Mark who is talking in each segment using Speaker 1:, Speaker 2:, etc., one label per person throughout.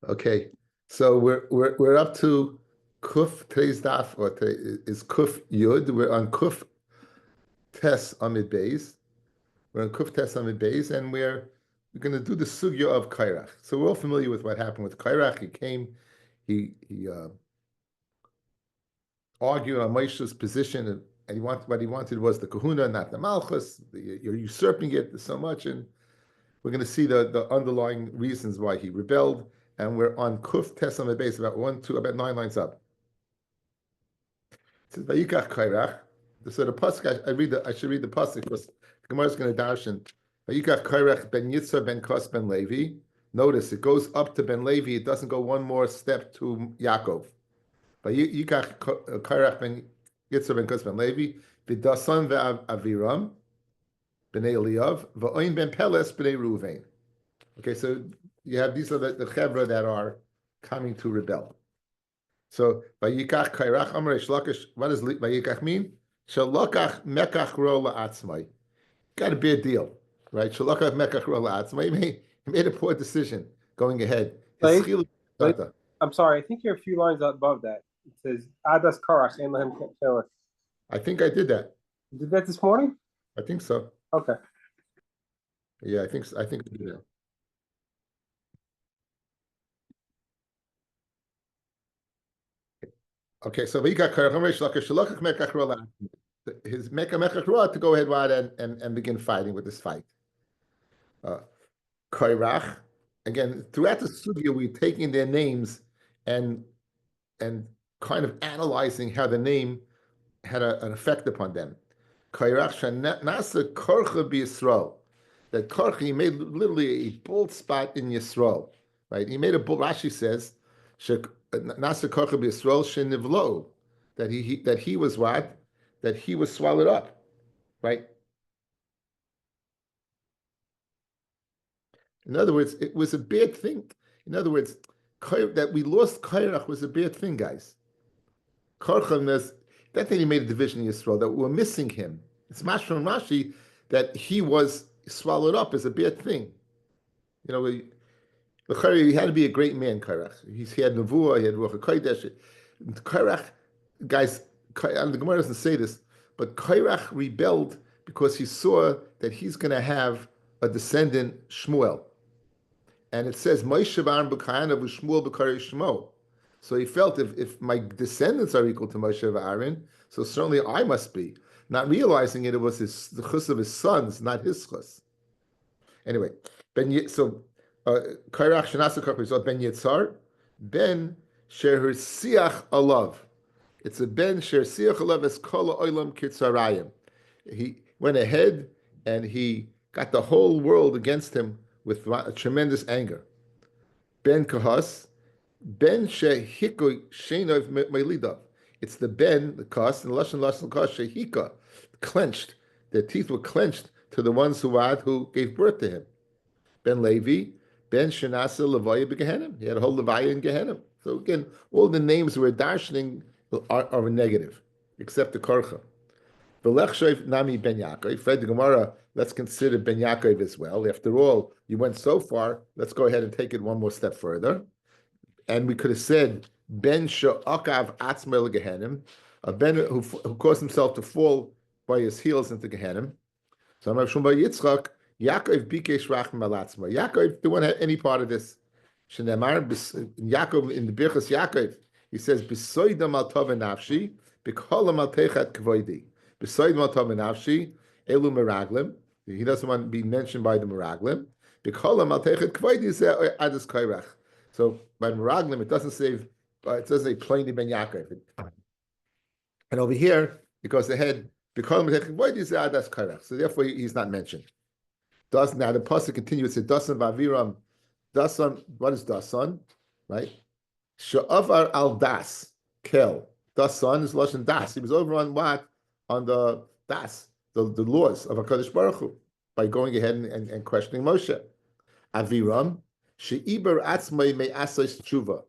Speaker 1: Okay, so we're up to Kuf today's daf or today is Kuf Yud. We're on Kuf Tes Amid Beis. We're on Kuf Tes Amid Beis, and we're going to do the sugya of Kairach. So we're all familiar with what happened with Kairach. He came, he argued on Moshe's position, and what he wanted was the Kahuna, not the Malchus. You're usurping it so much, and we're going to see the underlying reasons why he rebelled. And we're on Kuf Tes Amid Beis, about 9 lines up. It says Vayikach Kairach. So the pasuk I should read the pasuk because the Gemara is going to darshan. Vayikach Kairach ben Yitzhak ben Kos ben Levi. Notice it goes up to ben Levi. It doesn't go one more step to Yaakov. Vayikach Kairach ben Yitzhak ben Kos ben Levi. V'dasan ve'aviram b'nei Eliyav v'oin ben Peles b'nei Ruvain. Okay, so you have these are the chevra that are coming to rebel. So Vayikach Kairach Amrei Shlakish. What does Vayikach mean? Shalokach Mekach Ro La'atzmai. Got a bad deal, right? Shalokach Mekach Ro La'atzmai. He made a poor decision going ahead.
Speaker 2: I'm sorry. I think you're a few lines above that. It says Adas Karach Ein Lahem Kefeles.
Speaker 1: I think I did that.
Speaker 2: You did that this morning?
Speaker 1: I think so.
Speaker 2: Okay.
Speaker 1: Yeah, I think so. I think I did that. Okay, so Vayikach Kairach Amrei Shlakish Shalokach Mekach Ro La'atzmai. His Mekach Ro to go ahead and begin fighting with this fight. Kairach, again, throughout the studio, we're taking their names and kind of analyzing how the name had an effect upon them. Kairach Nasa Korcha B'Yisrael. That Korcha, he made literally a bold spot in Yisrael, right? He made a bold, Rashi says, Nasa Korcha B'Yisrael Shenivlo, that he was what? That he was swallowed up, right? In other words, it was a bad thing. In other words, that we lost Kairach was a bad thing, guys. That thing he made a division in Yisrael, that we're missing him. It's Mashra and Rashi that he was swallowed up is a bad thing. You know, he had to be a great man, Kairach. He had Nevuah, he had Ruach HaKodesh. Kairach, guys, the Gemara doesn't say this, but Kairach rebelled because he saw that he's going to have a descendant, Shmuel. And it says, Moshe Aaron b'Kahana v'Shmuel b'Karei Shmo. So he felt if my descendants are equal to Moshe Aaron, so certainly I must be. Not realizing it was the chus of his sons, not his chus. Anyway, Kairach Shanasa Kaprizot Ben Yitzhar, Ben Sher Siach Alav. It's a Ben Sher Siach Alav es Kol Olam Kitzarayim. He went ahead and he got the whole world against him with tremendous anger. Ben Kahas, Ben Shehiko Shenov Melidav. It's the Ben, the Kas, and Lashon Kas Shehika, clenched. Their teeth were clenched to the ones who gave birth to him. Ben Levi, Ben Shenasa Levaya Begehenim. He had a whole Levaya in Gehenim. So again, all the names we're darshaning are negative, except the Korcha. V'lech Nami Ben Yaakov. Fred the Gemara, let's consider Ben Yaakov as well. After all, you went so far, let's go ahead and take it one more step further. And we could have said Ben She'akav Atzmer Gehenim, a Ben who caused himself to fall by his heels into Gehenim. So I'm Shum by Yitzchak, Yaakov Bikesh Rachim Alatzma. Yaakov, do want any part of this? Shenemar Yaakov in the Birchas Yaakov, he says, B'soidam al tov nafshi, b'kolam al techat kvoidi. B'soidam al tov nafshi, elu meraglim. He doesn't want to be mentioned by the meraglim. B'kolam al techat kvoidi is adus kairach. So by meraglim, it doesn't say plainly Ben Yaakov. And over here, because the head, b'kolam al techat kvoidi is adus kairach. So therefore, he's not mentioned. Now the pasuk continues. It says, Dasan v'aviram. Dasan, what is Dasan? Right? Sha'avar al das, kel. Dasan is Lashon das. He was over on what? On the das, the laws of HaKadosh Baruch Hu, by going ahead and questioning Moshe. Aviram, she'iber atzmai me asais tshuva.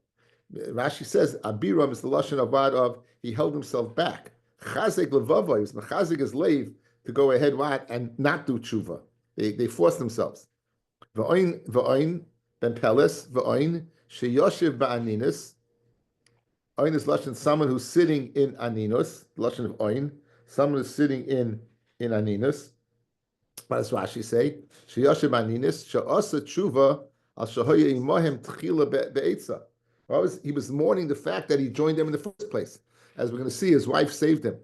Speaker 1: Rashi says, Abiram is the Lashon of he held himself back. Chazek levava, he was mechazek his slave to go ahead and not do tshuva. They forced themselves. V'oin ben Peles, v'oin Sheyoshiv ba'aninis. Oin is lashon someone who's sitting in aninus. Lashon of oin, someone who's sitting in aninus. What does Rashi say? Sheyoshiv ba'aninis she'asa tshuva al shehoya imohem tchila be'etza. He was mourning the fact that he joined them in the first place. As we're going to see, his wife saved him.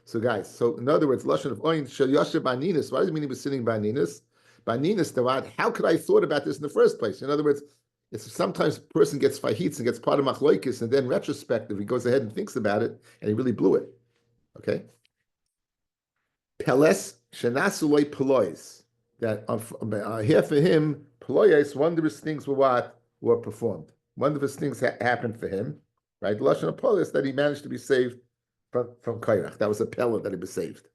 Speaker 1: So, guys, in other words, lashon of oin sheyoshiv ba'aninis. What does it mean he was sitting ba'aninis? Ba'aninis, how could I have thought about this in the first place? In other words, it's sometimes a person gets fahitz and gets part of machloikis, and then retrospective, he goes ahead and thinks about it, and he really blew it. Okay? Peles shenasuloi pelois. That here for him, pelois, wondrous things were performed. Wondrous things happened for him, right? The lashon of pelois, that he managed to be saved from Kairach. That was a pella that he was saved.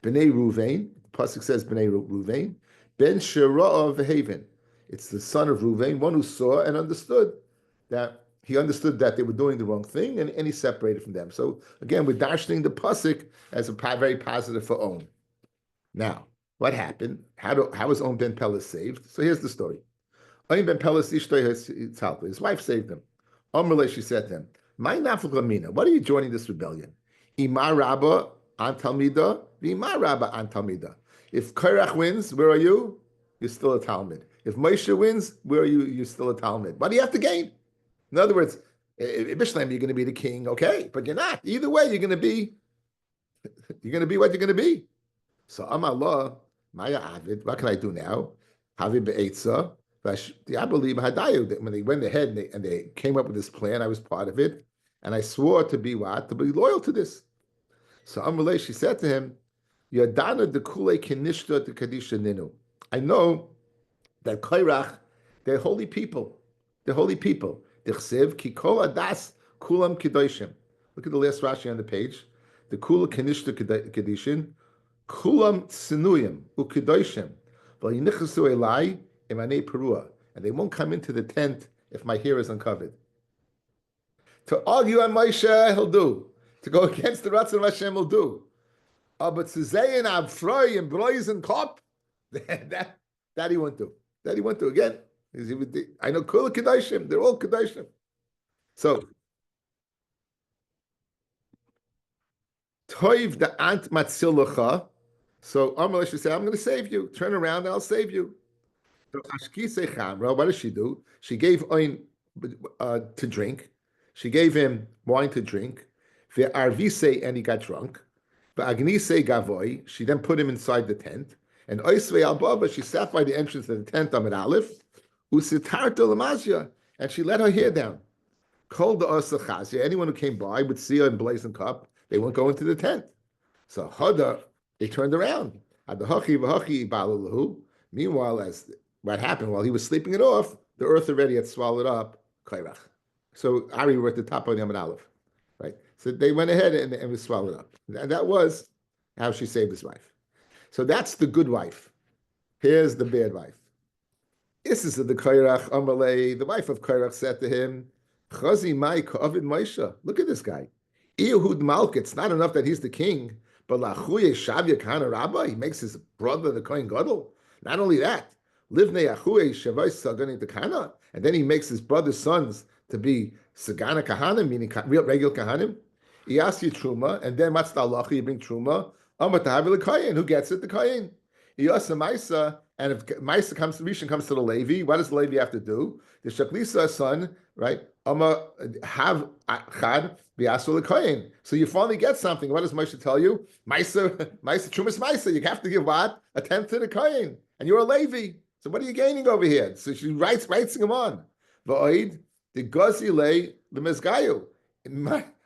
Speaker 1: Bnei Ruvain, the pasuk says Bnei Ruvain, Ben Shirah v'Haven. It's the son of Ruvain, one who saw and understood that they were doing the wrong thing, and he separated from them. So again, we're dashing the pasuk as a very positive for On. Now, what happened? How was On ben Peles saved? So here's the story. On ben Peles his wife saved him. Omrele, she said to him, "My naflamina, what are you joining this rebellion? Ima Rabba an Talmida, Ima Rabba an Talmida. If Kairach wins, where are you? You're still a Talmud. If Moshe wins, where are you? You're still a Talmud. What do you have to gain? In other words, in Bishlam, you're going to be the king, okay? But you're not. Either way, you're going to be what you're going to be. So, Amallah, Maya Avid, what can I do now? Havid be'etza. I believe Hadayu, that when they went ahead and they came up with this plan, I was part of it. And I swore to be what? To be loyal to this. So Amaleh, she said to him, Yadana de Kule Kinishta de Kadisha Ninu. I know that Kairach, they're holy people. They're holy people. Dichsev Kikol Adas Kulam Kedoshim. Look at the last Rashi on the page. The Kula Kinishta Kedishin, Kulam Tsinuyim Ukedoshim. Vayinichasu Elai Imane Perua. And they won't come into the tent if my hair is uncovered. To argue on Moshe, he'll do. To go against the Ratzon of Hashem, he'll do. But to say in Avfroi and Brois and Kop, that he won't do. That he won't do. Again, I know Kula Kedoshim, they're all Kedoshim. So, Toiv the Ant Matzilacha. So, Amalek should say, I'm going to save you. Turn around and I'll save you. So, Ashkise Chamra, what does she do? She gave Oin to drink. She gave him wine to drink. Ve'arvise, and he got drunk. Ve'agnise gavoy, she then put him inside the tent. And oisve al baba, she sat by the entrance of the tent, Amid Aleph. Usitarta lamazia, and she let her hair down. Called the osachazia. Anyone who came by would see her in blazing cup. They wouldn't go into the tent. So Hada, they turned around. Meanwhile, as what happened while he was sleeping it off, the earth already had swallowed up Kairach. So Ari were at the top of the Amid Aleph, right? So they went ahead and it was swallowed up. And that was how she saved his wife. So that's the good wife. Here's the bad wife. This is the Kairach Amalei. The wife of Kairach said to him, Chazi Mai Ka'avid Maisha. Look at this guy. Iyahud Malk. It's not enough that he's the king, but Lachuye Shavya Kana Rabba. He makes his brother the Kohen Gadol. Not only that, Livnei Achuye Shavai Saganin the Kana, and then he makes his brother's sons to be Sagana Kahanim, meaning real regular Kahanim. He asks you Truma, and then what's the halacha? You bring Truma. Amatahavi Kayin. Who gets it? The Kayin. Iyasa Maisa, and if Maisa comes to Rishon, comes to the Levi, what does the Levi have to do? The Shaklisa son, right? Have Chad Biasul Kayin. So you finally get something. What does Moshe tell you? Maisa, Trumas Maisa. You have to give what? A tenth to the Kayin, and you're a Levi. So what are you gaining over here? So she writes him on. Va'oid the Gozile the Mezgayu.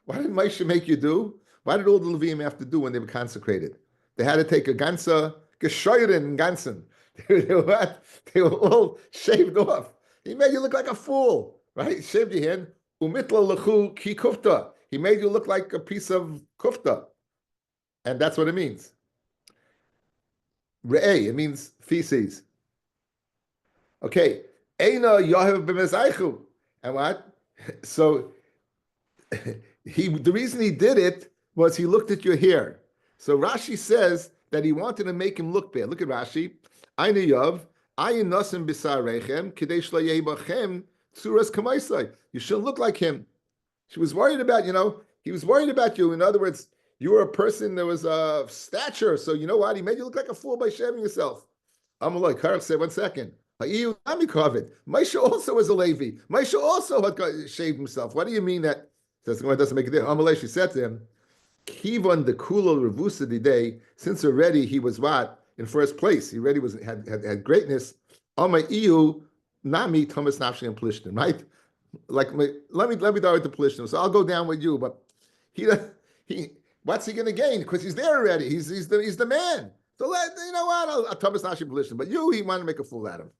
Speaker 1: What did Moshe make you do? What did all the Levim have to do when they were consecrated? They had to take a ganza, geshoyren ganzen. They were all shaved off. He made you look like a fool, right? He shaved your hand. Umitla lechu ki kufta. He made you look like a piece of kufta. And that's what it means. Re'eh, it means feces. Okay. Eina Yahav b'mezaichu. And what? So the reason he did it was he looked at your hair. So Rashi says that he wanted to make him look bad. Look at Rashi. Ayin Yav, ayin nasim b'sarechem, k'dei shlo yehi bachem Tsuras Kamaisai. You shouldn't look like him. She was worried about, he was worried about you. In other words, you were a person that was of stature. So you know what? He made you look like a fool by shaving yourself. Amalek Karach said, 1 second. Moshe also was a Levi. Moshe also had shaved himself. What do you mean that? Says it doesn't make a difference. Amalek, she said to him, Kivan the Kulo Revusa day, since already he was what? In first place. He already had greatness. Ama Iu Nami Thomas Nafshi and Plishtim, right? Like let me die with the Plishtim. So I'll go down with you, but he what's he going to gain? Because he's there already. He's the man. So you know what? I'll Thomas Nashim Blishim. But he wanted to make a fool out of him.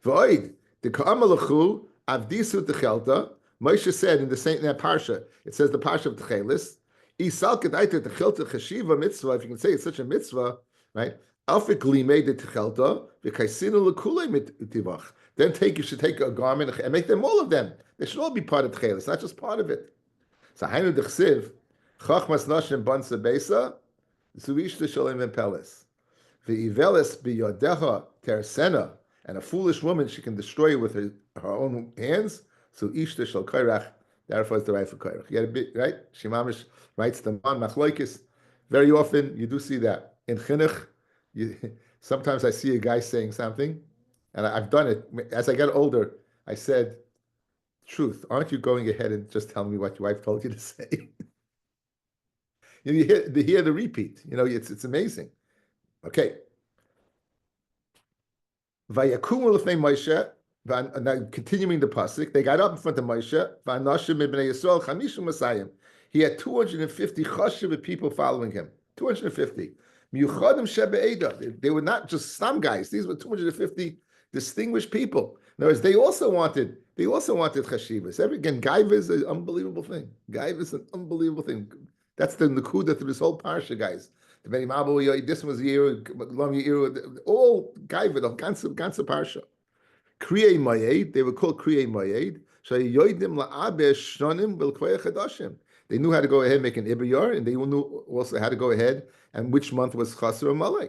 Speaker 1: Void the Ka'amalachu Avdisu Techelta. Moshe said in that parsha, it says the parsha of Techelis, Isal Kedaita Techelta Cheshiva mitzvah. If you can say it's such a mitzvah, right? Alfik Limei de Techelta v'Kaisinu Lekule Mitivach. Then you should take a garment and make them all of them. They should all be part of Techelis, not just part of it. So Hainu Dechsiv Chachmas Nashim Bansa Besa Zuishta Shalem Peles. The Ivelis Biyodeha Tersena, and a foolish woman she can destroy with her own hands. So Ishta Shal Kairach, therefore is the right for Kairach. You get a bit, right? Shimamish writes the man Machloikis. Very often you do see that. In Chinuch, sometimes I see a guy saying something, and I've done it. As I get older, I said, truth, aren't you going ahead and just telling me what your wife told you to say? You hear the repeat. It's amazing. Okay. Vayakumu l'fnei Moshe. Now continuing the pasuk, they got up in front of Moshe. V'anashim ibnei Yisrael chamishim masayim. He had 250 chashuv people following him. 250. Miyuchadim shebe'eda. They were not just some guys. These were 250 distinguished people. In other words, they also wanted chashivas. Again, gaiva is an unbelievable thing. Gaiva is an unbelievable thing. That's the nakuda to this whole parsha, guys. The Beni Mabu, this was year, all gaiva, the ganze parsha. Kriyei Mayed, they were called Kriyei Mayed. They knew how to go ahead and make an Ibayar, and they knew also how to go ahead and which month was Chasar or Malay.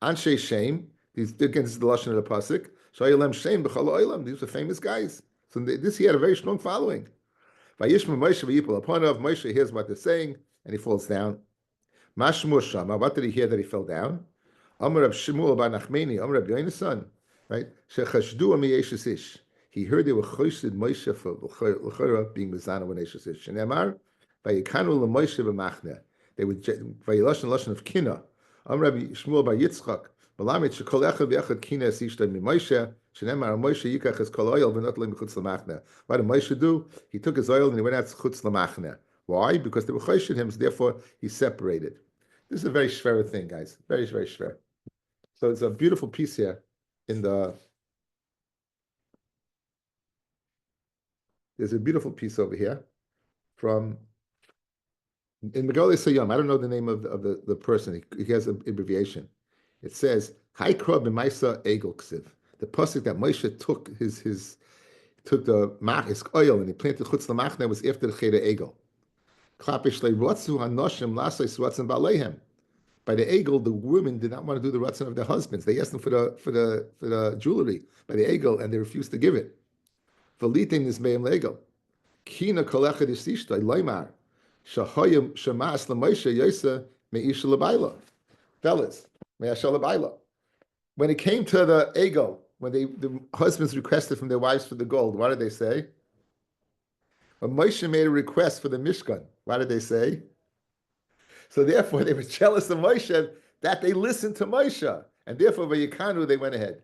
Speaker 1: Anshe Shem, these against the Lashon of the Pasuk. Shayalem Shem b'chal olam. These were famous guys. So he had a very strong following. Vayishma Moshe v'yipol upanav. Moshe hears what they're saying, and he falls down. Mashmur Shama. What did he hear that he fell down? Amar Rab Shmuel bar Nachmeni. Amar Rab Yonasan. Right? Shechashdu amiyeshes ish. He heard they were chosid Moshe for l'chora being mizana when eshes ish. Shenemar vayikanu l'Moshe b'machne. They would vayilashon of kina. Amar Rabbi Shmuel bar Yitzchak. Malamit shekol echad v'echad kina esishta mi Moshe. Shenemar Moshe yikach es kol oil v'not leim chutz l'machne. What did Moshe do? He took his oil and he went out chutz l'machne. Why? Because they were chosid him, so therefore he separated. This is a very shver thing, guys. Very, very shver. So it's a beautiful piece here. There's a beautiful piece over here in Megali Sayyam. I don't know the name of the person. He has an abbreviation. It says Haikra b'Maisa Egel Ksiv. The pasuk that Moshe took his oil and he planted chutz l'machne was after the Cheder Egel. Klapish le'rotzu hanoshim lasais rotzen ba'leihem. By the Egel, the women did not want to do the ratzon of their husbands. They asked them for the jewelry by the Egel, and they refused to give it. V'litin is meim le'Egel. Kina kolechad isishtai loymar shahoyim shamas l'Moshe yosa me'isha l'bayla. Fellas, me'asha l'bayla. When it came to the Egel, when the husbands requested from their wives for the gold, what did they say? When Moshe made a request for the Mishkan, what did they say? So therefore, they were jealous of Moshe that they listened to Moshe, and therefore, Vayikanu, they went ahead.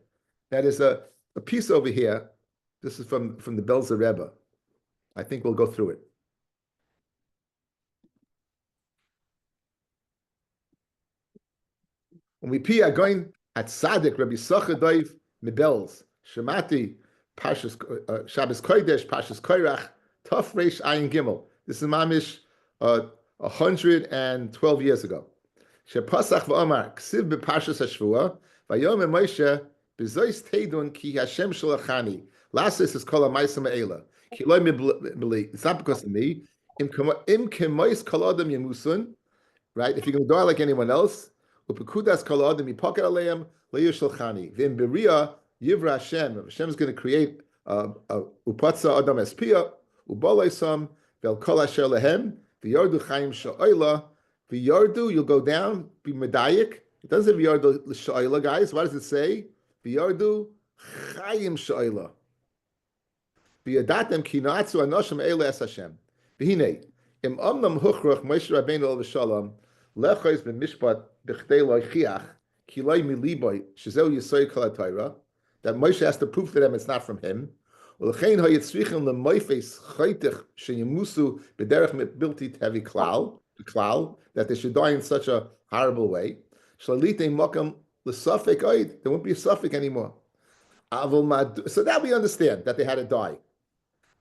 Speaker 1: That is a piece over here. This is from the Belzer Rebbe. I think we'll go through it. When we are going at Sadik, Rabbi Sochadoiv Mibels, Shemati, Pashas Shabbos Kodesh, Pashas Koirach, Tov Reish Ayin Gimel. This is Mamish 112 years ago. Shepasach v'Omar Ksiv b'Pashas Hashvua Vayom Moshe b'Zois Teidun Ki Hashem Shalachani. Lasis is called a Ma'aseh Me'ela. Ki lo mibli. It's not because of me. Im kemois kol adam yemusun. Right? If you're going to die like anyone else, upekudas kol adam yipoket aleim le'yushalchani. V'im beria yivra Hashem. Hashem is going to create Upatza Adam Espia, Ubalaisam, Vel Kol Asher Lehem, V'yardu Chaim Sha'oila, V'yardu, you'll go down, be Medayik. It doesn't say V'yardu Sha'oila, guys. What does it say? V'yardu Chaim Sha'oila. V'yadatem ki na'atzu anoshim eile es Hashem. V'hinei, im omnam huchrach Moshe Rabbeinu ol v'shalom, lechois b'mishpat b'chdei loichiach, ki loi miliboy, shezeu yisoy kol ha-Torah, that Moshe has to prove to them it's not from him. U'lechein hayitzrichim lemoifes chaytich sheyemusu b'derech bilti tevi klal, that they should die in such a horrible way. Shlalite mokam l'safek oid, there won't be a suffix anymore. So now we understand that they had to die.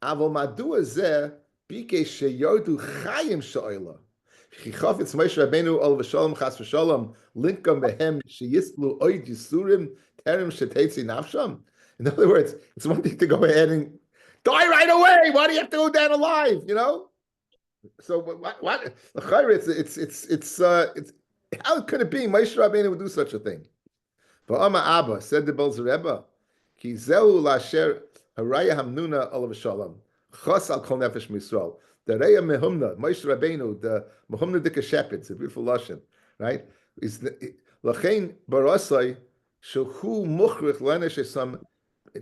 Speaker 1: Aval madua zeh bike sheyordu chayim sha'oila. Chichafetz Moshe Rabbeinu ol v'shalom chas v'shalom linkam behem sheyislu oid yisurim terem shetetzi nafsham. In other words, it's one thing to go ahead and die right away. Why do you have to go down alive? You know. So what? It's how could it be Moshe Rabbeinu would do such a thing? But Amma Abba said the Belzer Rebbe, Ki zeu lasher haraya hamnuna olav shalom chas al kol nefesh misrael. The Reya Mehumna, Moshe Rabbeinu, the Mehumna Dika Shepet, it's a beautiful lashon, right? Is lachein barasai shehu muchrich lenesh.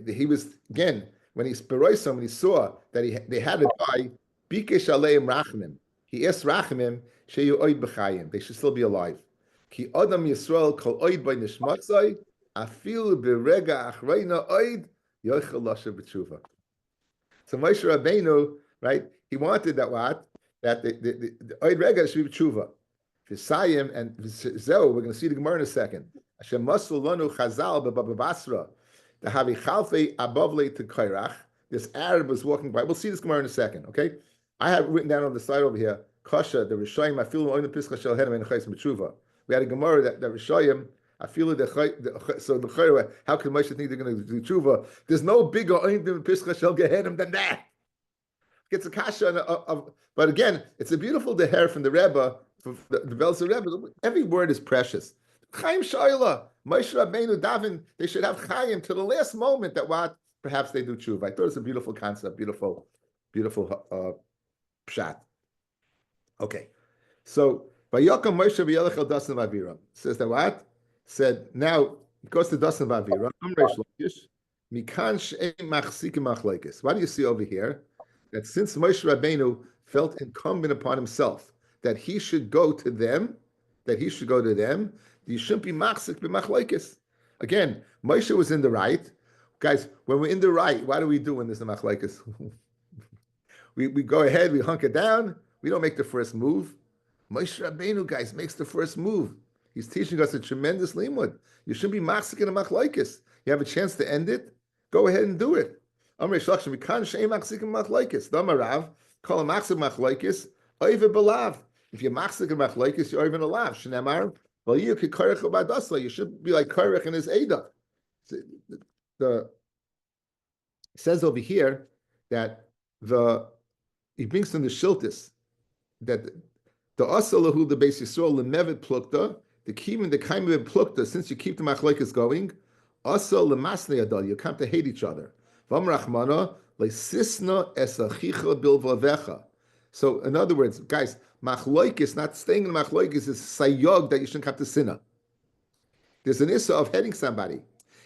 Speaker 1: He was again when he's beroisam, when he saw that they had to die. Bikesh aleim rachmim. He asked rachmim sheyu oid b'chayim. They should still be alive. Ki Adam Yisrael kol oid by nishmatzai afil berega achreina oid yochel lasher b'tshuva. So Moshe Rabbeinu, right? He wanted that what? That the oid rega should be b'tshuva. V'sayim and zeu. We're going to see the Gemara in a second. Hashem masul lanu chazal b'babasra. The havi chalfei abavle to kairach. This Arab was walking by. We'll see this Gemara in a second. Okay, I have written down on the side over here. Kasha the Rishayim. I feel on the pischa shel henem and chayis b'tshuva. We had a Gemara that the Rishayim. I feel the so the chayra. How can Moshe think they're going to do tshuva? There's no bigger oin the pischa shel gehenim than that. Gets a kasha, but again, it's a beautiful deher from the Rebbe, from the Belzer Rebbe. Every word is precious. Chaim Shaila, Moshe Rabbeinu Davin, they should have Chaim to the last moment that what perhaps they do tshuva. I thought it's a beautiful concept, beautiful pshat. Okay, so Vayakam Moshe v'yelech el dasan v'avira says that what said now it goes to dasan v'avira. Mikan she'em machzikim machlekes. What do you see over here? That since Moshe Rabbeinu felt incumbent upon himself that he should go to them, you shouldn't be machzik b'machlekes. Again, Moshe was in the right. Guys, when we're in the right, what do we do when there's a machlekes? we go ahead, we hunker down, we don't make the first move. Moshe Rabbeinu, guys, makes the first move. He's teaching us a tremendous limud. You shouldn't be machzik in a machlekes. You have a chance to end it, go ahead and do it. Amrei Shlachshim, we can't shame machzik in machlekes. Damarav, call a machzik machlekes, oive belav. If you're machzik in machlekes, you're even alav. Shneimar, well, you should be like Korach in his Eidah. It says over here that he brings from the Shiltis that the Asalahu the Beis Yisrael lemevet plukta, the kivin the kaimev plukta, since you keep the machlekes going, asal lemasne adal, you come to hate each other. V'amrachmana leisisna esachicha bilvavecha. So in other words, guys, machlokes, not staying in machlokes, is sayog that you shouldn't have to sinna. There's an issa of heading somebody.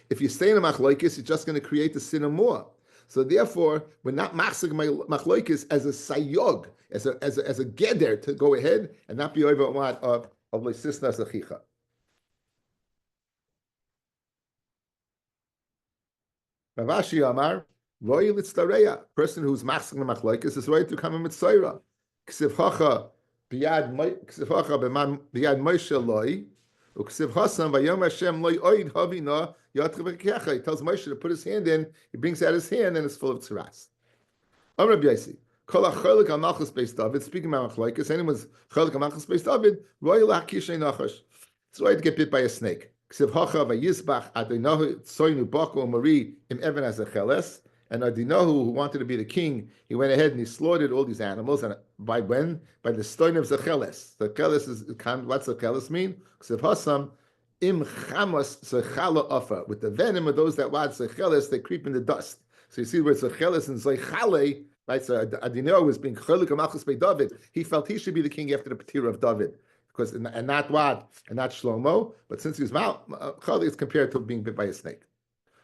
Speaker 1: If you stay in a machlokes, you're just going to create the sinna more. So therefore, we're not machzik machlokes as a sayog, as a geder to go ahead and not be over what of leisisna zachicha. Ravashi Amar, Roy Litztareya, person who's machzik machlokes is right to come in mitzayra. Ksivchacha biyad Moshe loy, uksiv Hasam vayom Hashem loy oid havina yatchav kecha. He tells Moshe to put his hand in. He brings out his hand and it's full of tzaras. Amar Rabbi Yossi, kol ha'cholik al malchus beis David. Speaking about machlokes, anyone's cholik al malchus beis David, roy lakish nachash. It's right to get bit by a snake. Ksiv hacha vayizbach adonahu tzoynu bako mari im even as a cheles. And Adinahu, who wanted to be the king, he went ahead and he slaughtered all these animals. And by when? By the stone of Zecheles. The Zecheles is, what's Zecheles mean? Ksiv Hasam, im chamas sechala afa. With the venom of those that watch Zecheles, they creep in the dust. So you see where it's a cheles and zoichale, right? So Adino was being chelik malchus by David. He felt he should be the king after the patira of David, because and not what and not Shlomo. But since he was chalik, it's compared to being bit by a snake.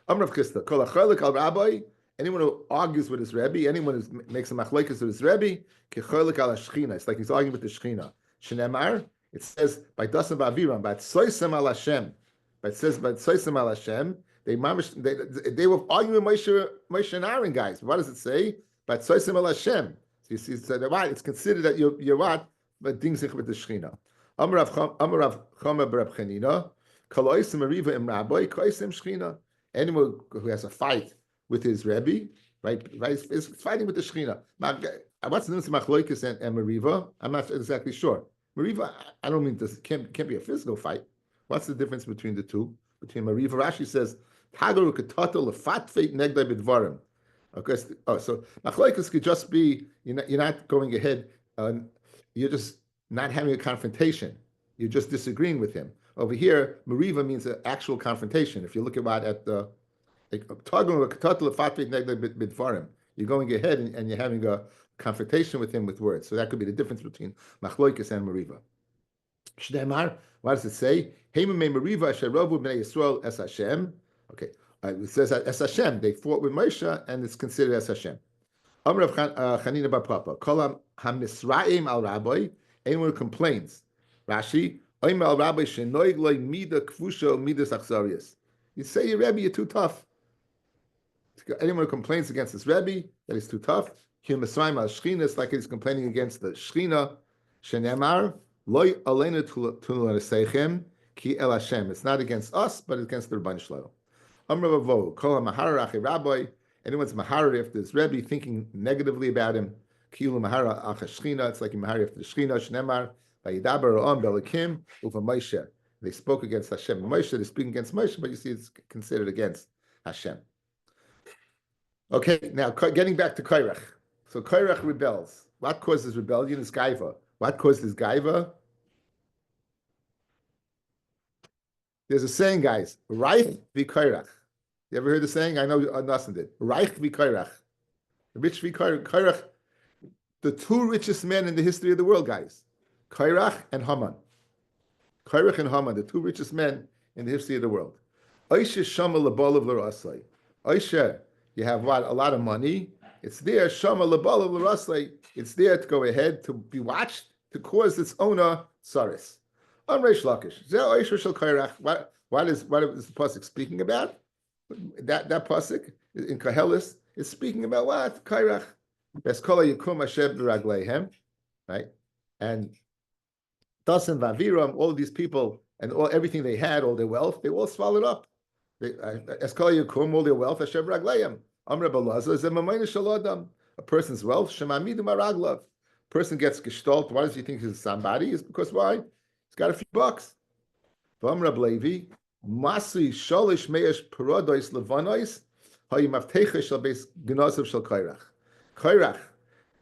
Speaker 1: Amrav Chisda, kol chelik al Rabbi. Anyone who argues with his Rebbe, anyone who makes a machlokes with his Rebbe, kecholik al Shechina. It's like he's arguing with the Shechina. Shenemar, it says by Dasan Ba'aviram, by Tzoisem al Hashem. But it says by Tzoisem al Hashem. They were arguing with Moshe and Aaron, guys. What does it say? By Tzoisem al Hashem. So you see, so right, it's considered that you're what? But ding sich with the Shechina. Amrav Chama B'Rab Chanina, kol oisem ariva im Rabbi, koisem Shechina. Anyone who has a fight with his Rebbe, right, is fighting with the Shechina. What's the difference of Machloikis and Meriva? I'm not exactly sure. Meriva, I don't mean this can't be a physical fight. What's the difference between the two? Between Meriva, Rashi says, Tagaru ketatel lefatfeit negdai bidvarim. Okay, so Machloikis could just be you're not going ahead. You're just not having a confrontation. You're just disagreeing with him. Over here, Meriva means an actual confrontation. If you look at the you're going ahead and you're having a confrontation with him with words. So that could be the difference between Machloikis and Meriva. Shdemar, what does it say? Okay, it says Es Hashem. They fought with Moshe, and it's considered Es Hashem. Amr of Chanina bar Papa. Kol HaMisraim al Rabbi. Anyone who complains. Rashi. Oim al Rabbi shenoig loy mida kvusha midas achzarias. You say your Rebbe, you're too tough. Anyone who complains against his Rebbe that he's too tough, it's like he's complaining against the Shechina. Shenemar loy aleinu tulasechem ki el Hashem. It's not against us, but against the Rabban Shlomo. Amr Bavo kol ha'mahara achi Rabbi. Anyone's mahara after his Rebbe, thinking negatively about him. Kilu mahara achi Shechina. It's like mahara after the Shechina. Shenemar vayidaber on belikim uva Moshe. They spoke against Hashem and Moshe. They speak against Moshe, but you see, it's considered against Hashem. Okay, now getting back to Korach. So Korach rebels. What causes rebellion is Gaiva. What caused his Gaiva? There's a saying, guys, Reich vi Korach. You ever heard the saying? I know Nassim did. Reich vi Korach. Rich vi Korach. Korach, the two richest men in the history of the world, guys. Korach and Haman. Korach and Haman, the two richest men in the history of the world. Oisha Shama Labalav L'Rasai. Oisha, you have what? A lot of money. It's there, Shama Labalav L'Rasai. It's there to go ahead, to be watched, to cause its owner Saris. On Reish Lakish. Oisha Shal Korach. What is the pasuk speaking about? That pasuk in Koheles is speaking about what? Korach. Beskola Yakum Hashem B'Ragleihem. Right? And Dasan Vaviram, all of these people and everything they had, all their wealth, they all swallowed up. Eskal Yakum, all their wealth, Hashem Raglayim. Amr Balaza is a person's wealth, Shemamidu Maraglav. Person gets gestalt. Why does he think he's somebody? Is because why? He's got a few bucks. Amr Levi, Masri Sholish Meish Paradois Levanois, Hayimavtecha Shal Beis Gnosav Shal Kairach. Kairach,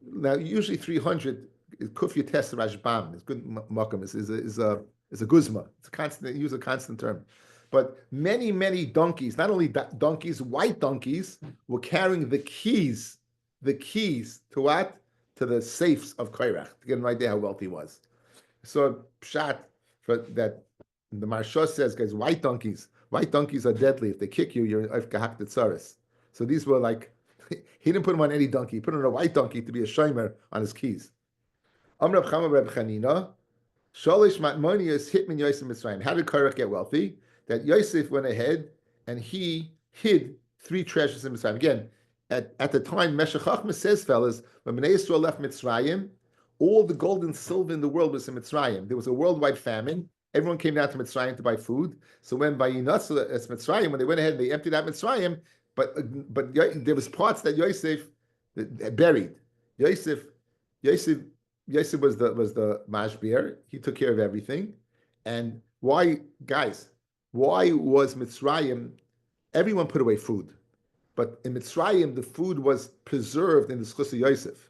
Speaker 1: now usually 300. Kufya test Rashbam. It's good makam. Is a guzma. It's a constant. Use a constant term. But many donkeys, not only donkeys, white donkeys, were carrying the keys to what? To the safes of Kairach, to get an idea how wealthy he was. So pshat for that. The Marsha says, guys, white donkeys are deadly. If they kick you, you're gehakt tzaris. So these were like, he didn't put them on any donkey. He put them on a white donkey to be a shomer on his keys. Amrav Chama Reb Chanina, Sholish Matmonius hit min Yosef Mitzrayim. How did Korach get wealthy? That Yosef went ahead and he hid 3 treasures in Mitzrayim. Again, at the time, Meshech Chochmah says, fellas, when Bnei Yisrael left Mitzrayim, all the gold and silver in the world was in Mitzrayim. There was a worldwide famine. Everyone came down to Mitzrayim to buy food. So when by Yinatz as Mitzrayim, when they went ahead, they emptied out Mitzrayim, but there was parts that Yosef buried. Yosef was the mashbir. He took care of everything. And why was Mitzrayim? Everyone put away food, but in Mitzrayim the food was preserved in the schus of Yosef.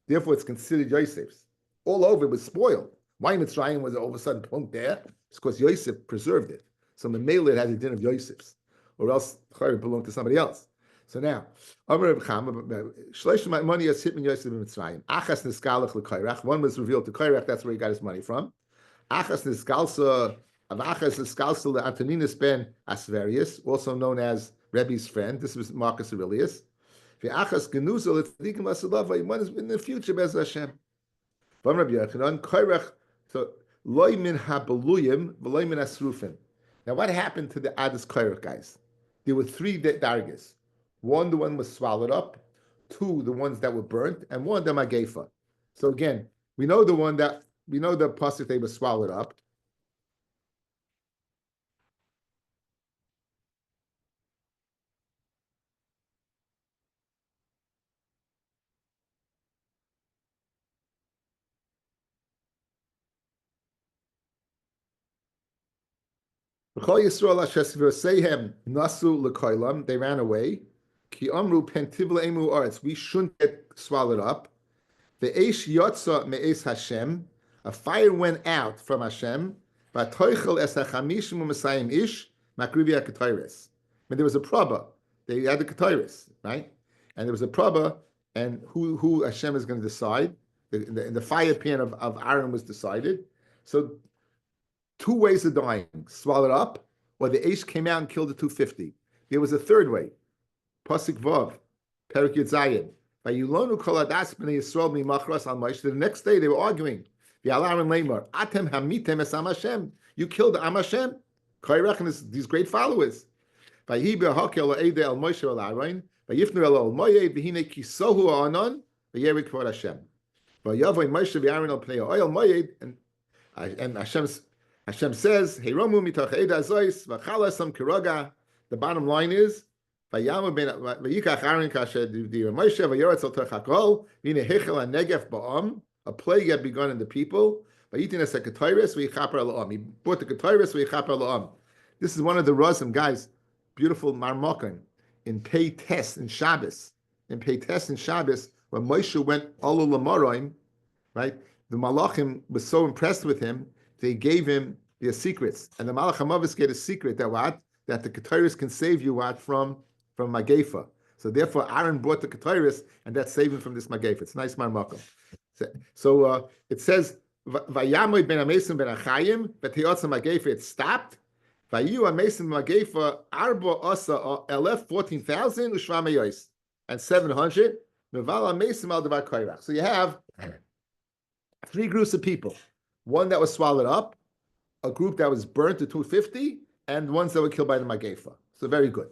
Speaker 1: Therefore, it's considered Yosef's. All over it was spoiled. Why Mitzrayim was all of a sudden punked there? It's because Yosef preserved it. So the Mele had the din of Yosef's, or else it belonged to somebody else. So now, Amar Reb Chama, Shleish money is hitman Yosef b'Mitzrayim. Achas niskalach l'Kairach. One was revealed to Kairach. That's where he got his money from. Achas niskalsa, Achas niskalsa le'Antoninus ben Asverius, also known as Rebbe's friend. This was Marcus Aurelius. V'achas genuza l'tzadikim l'Asalava. One is in the future, Bez Hashem. From Rabbi Yochanan, Kairach, so loy min habaluyim, v'loy min asrufim. Now, what happened to the Adas Kairach guys? There were three dargis. One, the one was swallowed up. Two, the ones that were burnt, and one, the Magefa. So again, we know the pasuk they were swallowed up. They ran away. Ki amru pentivla emu arts. We shouldn't get swallowed up. The eish yotza me'es Hashem. A fire went out from Hashem. V'toichel es hachamishim u'masayim ish makrivi ha'ketayres. When there was a praba, they had the ketayres, right? And there was a praba, and who Hashem is going to decide. The fire pan of Aaron was decided. So 2 ways of dying: swallowed up, or the eish came out and killed the 250. There was a third way. Pasuk Vav, Perik Yud Zayin. Vayulonu kol adas b'nei Yisrael mimachras al Moshe. The next day they were arguing. V'alar and Lamar, Atem hamitem es Am Hashem. You killed Am Hashem. Kairach and these great followers. Vayhi b'hakel eidei al Moshe al Aaron. Vayifnu el al Moyed v'hine kisohu ha'anon v'yerik kvod Hashem. Vayavoy Moshe v'Aaron al pnei ha'oil Moyed, and Hashem says, Heiromu mitach eida azois v'chalasam kiroga. The bottom line is, Vayamu ben vayikach Aaron kasher d'ir Moshe v'yoretz al terchakol v'hine hechel ha'negef ba'am. A plague had begun in the people. Vayitin es ha'ketayres v'yichaper al'am. He brought the ketayres v'yichaper al'am. This is one of the Razim, guys. Beautiful marmokan in Pei Tes in Shabbos. In Pei Tes in Shabbos, when Moshe went all l'maroim, right? The Malachim was so impressed with him, they gave him their secrets. And the Malach HaMavis get a secret that what? That the Ketairis can save you what? From Magefa. So therefore Aaron brought the Ketairis, and that saved him from this Magefa. It's nice marmakom. So it says, Vayamoy ben Amesim ben Achayim, but Teotza Magefa, it stopped. Vayu Amesim Magefa, Arba Asa, Elef, 14,000, Ushvamayos, and 700. Meval Amesim al Devar Kairach. So you have 3 groups of people. One that was swallowed up, a group that was burnt to 250, and ones that were killed by the Magefa. So very good.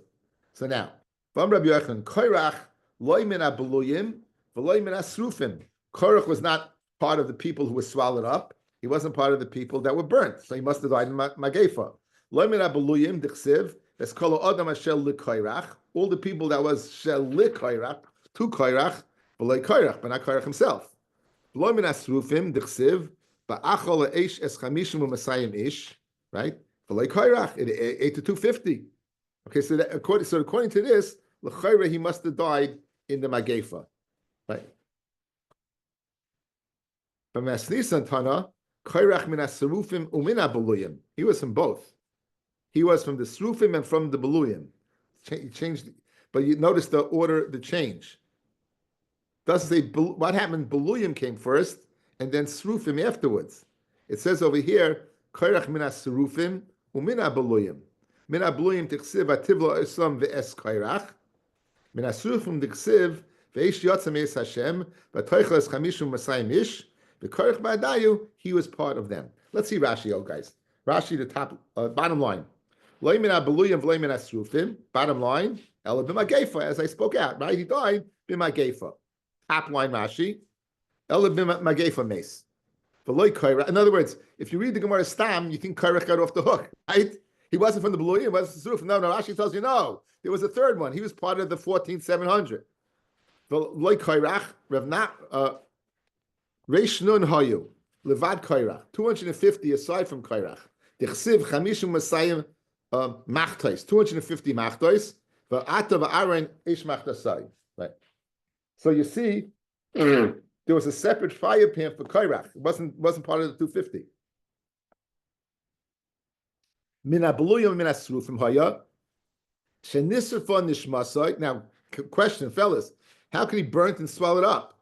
Speaker 1: So now, from Rabbi Yochanan, Kairach loy min abuluyim v'loy min asrufim. Kairach was not part of the people who were swallowed up. He wasn't part of the people that were burnt. So he must have died in Magefa. Loy min abuluyim dichsiv v'eskolo adam ashel l'Kairach. All the people that was shel l'Kairach, to Kairach, v'loy Kairach, but not Kairach himself. Loy min asrufim dichsiv ba'achol eish es chamishim u'masayim ish. Right? V'loy Kairach, it ate to 250. Okay, so according to this, l'chayra he must have died in the Magefa, right? But Masnisan Tana, Kairach min asrufim u'min abuluyim. He was from both. He was from the srufim and from the beluyim. He changed, but you notice the order, the change. Doesn't say what happened. Beluyim came first, and then srufim afterwards. It says over here, Kairach min asrufim u'min abuluyim. Min abuluyim tichsiv ativlo esam ve'es Kairach. Min asrufim tichsiv ve'esh yotza me'es Hashem v'toichel es chamishum masayim ish v'Kairach ba'adayu. He was part of them. Let's see Rashi, guys. Rashi, the top, bottom line. Lo min abuluyim v'lo min asrufim. Bottom line. Ela b'magefa, as I spoke out. Right, he died b'magefa. Top line Rashi. Ela b'magefa meis. In other words, if you read the Gemara Stam, you think Kairach got off the hook, right? He wasn't from the Beluyim, he wasn't the Suruf. No, Rashi tells you no. There was a third one. He was part of the 14,700. V'loi Kairach, Reish Nun Hayu, Levad Kairach, 250 aside from Kairach. Dichsiv Chamishum Masayim Machtais, 250 Machtais. V'ata v'Aaron Ish Machtasai. Right. So you see, there was a separate fire pan for Kairach. It wasn't part of the 250. Min abuluyim min asrufim haya shenisrfa nishmasai. Now question, fellas, how can he burn and swallow it up?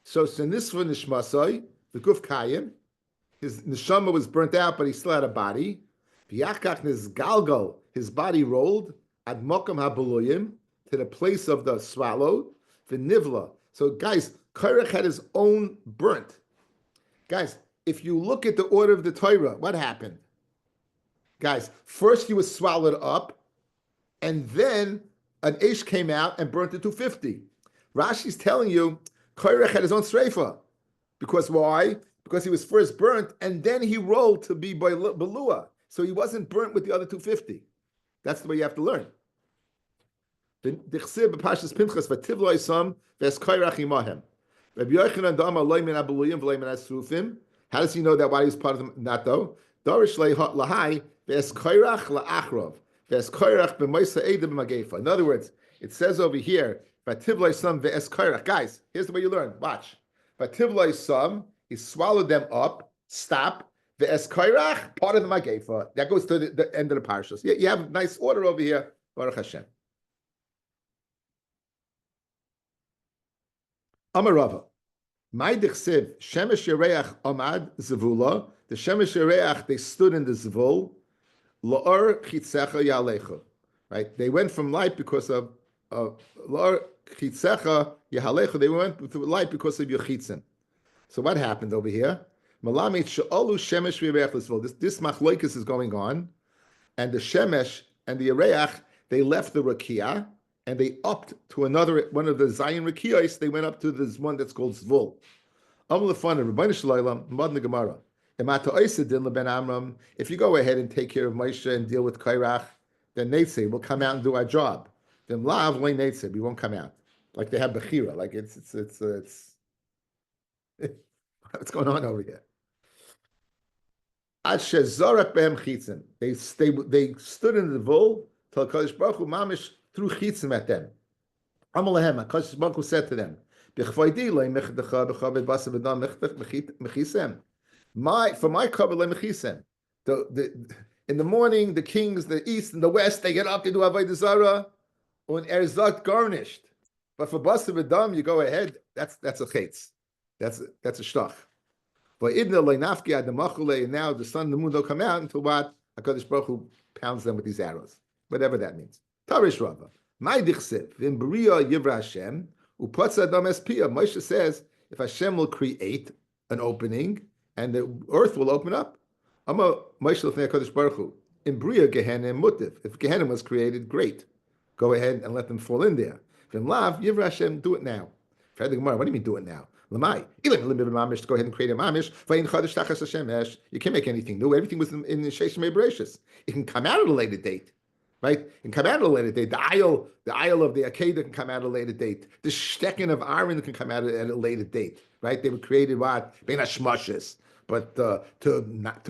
Speaker 1: So Senisva Nishmasai, the Guf Kayim, his neshama was burnt out, but he still had a body. V'yachkach nizgalgal, his body rolled ad mokam habuluyim, to the place of the swallowed. V'nivla. So guys, Korach had his own burnt. Guys, if you look at the order of the Torah, what happened? Guys, first he was swallowed up, and then an Eish came out and burnt the 250. Rashi's telling you, Korach had his own Sreifa. Because why? Because he was first burnt, and then he rolled to be Belua. So he wasn't burnt with the other 250. That's the way you have to learn. How does he know that why he's part of the NATO? In other words, it says over here, guys, here's the way you learn. Watch. He swallowed them up, stop, part of the Magefa. That goes to the end of the parashas. You have a nice order over here, Baruch Hashem. Amarava. My dichsiv, Shemesh Yereach Amad Zevula. The Shemesh Yereach, they stood in the Zevul. La'or Chitzecha Yalecha. Right? They went from light because of La'or Chitzecha Yalecha. They went to light because of Yochitzim. So what happened over here? Malamit Sha'olu Shemesh Yereach Zevul. This machloikus is going on. And the Shemesh and the Yereach, they left the Rakia. And they upped to another one of the Zion Rekiyos. They went up to this one that's called Zvul. If you go ahead and take care of Moshe and deal with Kairach, then Netzeh will come out and do our job. Then Lav Lei Netzeh, we won't come out. Like they have Bechira, like it's what's going on over here? They stood in the Zvul till Kadosh Baruch Hu Mamish threw chitzim at them. Amalehem, HaKadosh Baruch Hu said to them, for my cover, in the morning, the kings, the east and the west, they get up, they do Avodah Zarah, and erzak garnished. But for Basa V'dam, you go ahead, that's a chitz. That's a shtach. But and now the sun and the moon don't come out until what? HaKadosh Baruch Hu pounds them with these arrows. Whatever that means. Tarish Rava. My dichsev in Beria Yivra Hashem upatza Adam espia. Moshe says if Hashem will create an opening and the earth will open up. Amma Moshe l'fnei Hakadosh Baruch Hu in Beria Gehenim mutiv. If Gehenim was created, great. Go ahead and let them fall in there. From Lav Yivra Hashem, do it now. What do you mean do it now? Lamai. Go ahead and create a mamish. You can't make anything new. Everything was in the Sheish Me'Bereshis. It can come out at a later date. Right? It can come out at a later date. The aisle of the Akedah can come out at a later date. The Shtekin of Aaron can come out at a later date. Right? They were created what? Ben Hashmashis. But to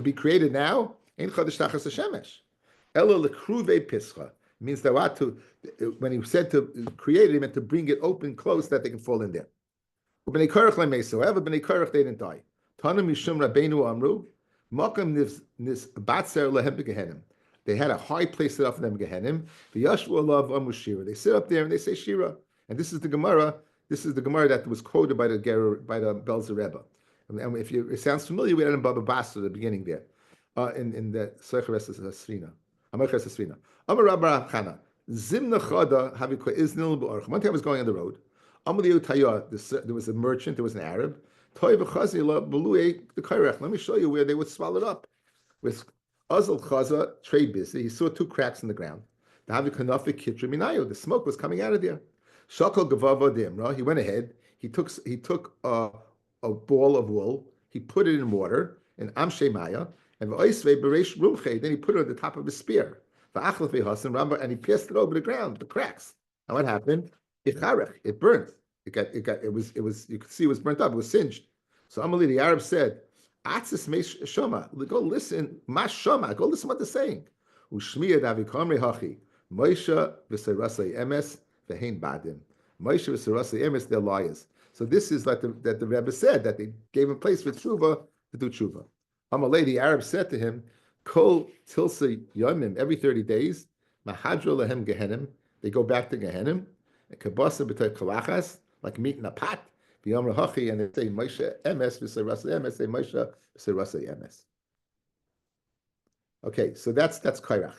Speaker 1: be created now, ain't Chodesh Tachas HaShemesh. Elo lekruve pischa. Means that what when he said to create it, he meant to bring it open close that they can fall in there. B'nei Korach le'meso. However, B'nei Korach they didn't die. Tanu mishum Rabbeinu amru makam nis batzer lehem begehenim. They had a high place set up for them Gehenim. The Yashua love Amushira. They sit up there and they say Shira. And this is the Gemara. This is the Gemara that was quoted by the Belzer Rebbe. And if it sounds familiar, we had in Baba Basra at the beginning there, in the Secheres Hasrina. Amaches Hasrina. Amar Rabba Chana. Zimna Chada Haviko Iznil B'Orch. One time I was going on the road. Amaliu Taya. There was a merchant. There was an Arab. Toy B'Chazi La B'Lui the Kairech. Let me show you where they would swallow it up. With Azal Chaza, trade busy. He saw two cracks in the ground. The smoke was coming out of there. Shakal Gavava Dimra. He went ahead. He took a ball of wool. He put it in water in Amshe Maya, and then he put it on the top of his spear. And he pierced it over the ground, the cracks. And what happened? It burnt. It was. You could see it was burnt up. It was singed. So Amali, the Arab said, Atzis mesh shoma. Go listen, mash shoma. Go listen what they're saying. Ushmiya davikamri hachi. Moshe v'serasei emes v'hein badim. Moshe v'serasei emes, they're liars. So this is like that the Rebbe said that they gave him place for tshuva to do tshuva. Amalei, the Arab said to him, Kol tilsa yomim, every 30 days, mahadro lehem gehenim. They go back to Gehenim. Kabasa b'tay kalachas, like meat in a pot. V'yom rahachi, and they say Moshe emes v'say rasa emes. Say Moshe v'say rasa emes. Okay, so that's kairach.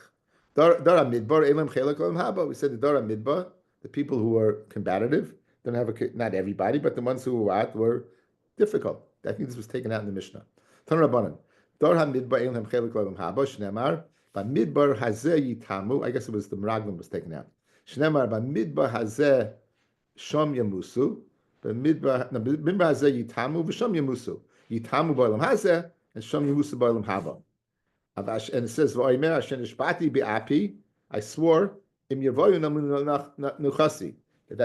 Speaker 1: Dara midbar elam chelak olam haba. We said the dara midbar, the people who were combative, don't have not everybody, but the ones who were difficult. I think this was taken out in the Mishnah. Tan Rabbanan. Dara midbar elam chelak olam haba. Shnemar ba midbar hazeh yitamu. I guess it was the Meraglim was taken out. Shnemar ba midbar hazeh shom yamusu. Ba midbar hazeh yitamu v'shom yamusu. Yitamu ba'olam hazeh and shom yamusu ba'olam haba. And it says, I swore that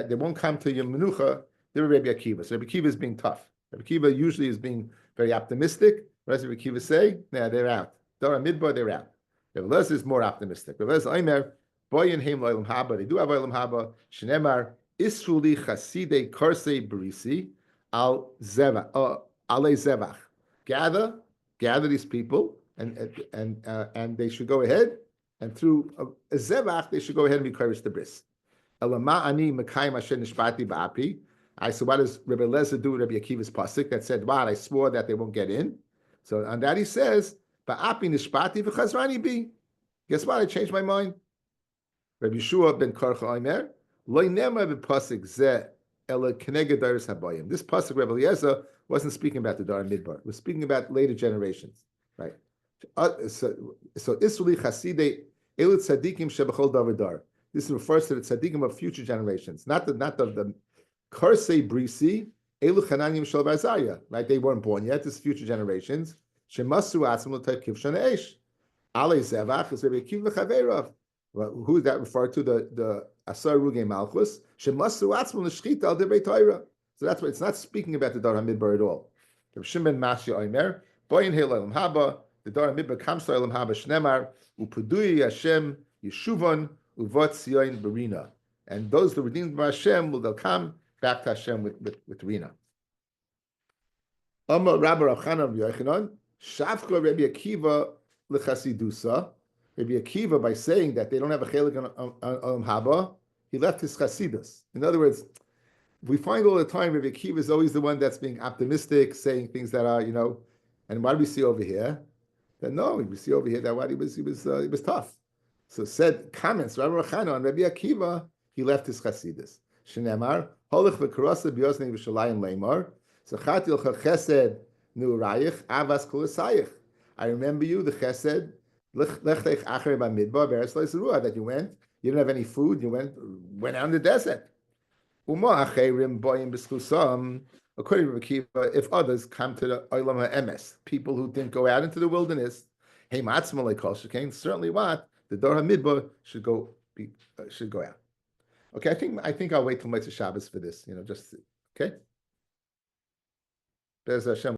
Speaker 1: they won't come to your menucha. They're Rabbi Akiva. So Rabbi Akiva is being tough. Rabbi Akiva usually is being very optimistic. What does Rabbi Akiva say? Nah, they're out. Dara midbar, they're out. Rabbi Lezer is more optimistic. Rabbi Lezer, Omer, boyin heim lo'elam haba. They do have lo'elam haba. Shnemar, isruli chasidei karsei barisi al zevach, alei zevach. Gather these people, and they should go ahead, and through a zevach, they should go ahead and be karish the bris. Elama ani mekayim asher nishbati ba'api. So what does Rabbi Lezer do with Rabbi Akiva's pasuk that said, "Wow, I swore that they won't get in." So on that he says, "Ba'api nishbati v'chazrani bi." Guess what? I changed my mind. Rabbi Yeshua ben Karcha Omer, loy nema b'pasuk zeh ela keneged daris habayim. This pasuk Rabbi Eliezer wasn't speaking about the Dar Midbar. It was speaking about later generations, right? So Isruli Chasidei Elu Tzadikim Shebachol Davar. This refers to the tzaddikim of future generations, not the Karsei Brisi Elu Chananyim Shel Azariah. Right? They weren't born yet. This is future generations. Shemasu Atzim L'Tay Kivshan Eish. Ale Zevach is Rabbi Akiva Chaveirav. Who is that referred to? The Asar Ruge Malchus. Shemasu Atzim L'Shchita Al Divrei Torah. So that's why it's not speaking about the Dar HaMidbar at all. Rav Shimon Masya Omer Boyin Heil Elam Haba. The Dar HaMidbar comes to Elam Haba Shnemar Upudui Hashem Yeshuvon Uvot Sioin Barina. And those that are redeemed by Hashem they'll come back to Hashem with Rina. Amar Rabbi Rav Chanan Rabbi Yochanan Shavka Rabbi Akiva L'Chasidusa. Rabbi Akiva, by saying that they don't have a chelik on Haba, he left his chasidus. In other words, we find all the time Rabbi Akiva is always the one that's being optimistic, saying things that are, and what do we see over here? That no, we see over here that what he was tough. So said comments, Rabbi Rachana on Rabbi Akiva, he left his chasidus. Shenemar, holech v'karasa b'yoznei v'shalayim leimar, zachatil chesed nu'rayich avas kolasayich. I remember you, the chesed, that you went, you didn't have any food, you went out in the desert. According to Akiva, if others come to the Olam HaEmes, people who didn't go out into the wilderness, certainly what? The Dor HaMidbar should go out. Okay, I think I'll wait till Motzei Shabbos for this, just okay. Be'ez Hashem.